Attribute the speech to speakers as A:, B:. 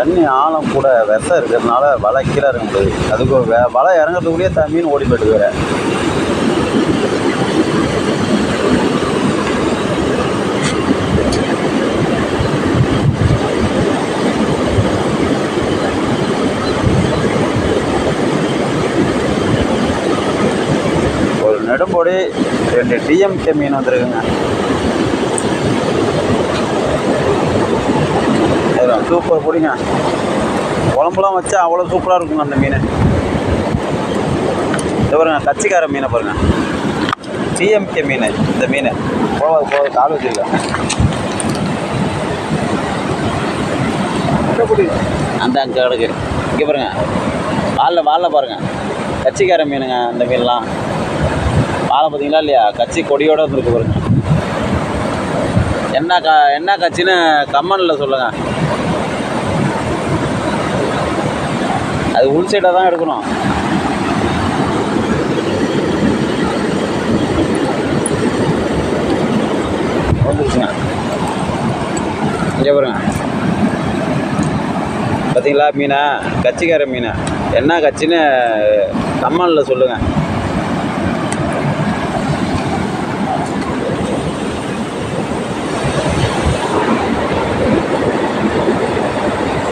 A: தண்ணி ஆழம் கூட விஷம் இருக்கிறதுனால வலை கீழே இறங்க முடியாது. அதுக்கு வலை இறங்கிறதுக்குள்ளேயே மீன் ஓடி போயிட்டு வேறு. ஒரு நெடும்போடி 2 டிஎம்கே மீன் வந்துருக்குங்க. சூப்பர் பிடிங்க. குழம்புலாம் வச்சா அவ்வளோ சூப்பராக இருக்குங்க அந்த மீன். இது பாருங்க, கச்சிக்கார மீனை பாருங்க, டிஎம்கே மீன். இந்த மீன் போக கால் வச்சுருக்க அந்த அங்கே கிடக்கு. இங்கே பாருங்க, வாலில் பாருங்கள், கச்சிக்கார மீனுங்க. அந்த மீன்லாம் வாழை பார்த்தீங்களா இல்லையா? கச்சி கொடியோடு வந்துருக்கு பாருங்க. என்ன கட்சின்னு கம்மனில் சொல்லுங்கள். அது உள் சைடாக தான் எடுக்கணும். வந்துருச்சுங்க. இங்கே பாருங்க, பார்த்தீங்களா மீனை? கச்சிக்கார மீனை என்ன கட்சின்னு கம்மனில் சொல்லுங்கள்.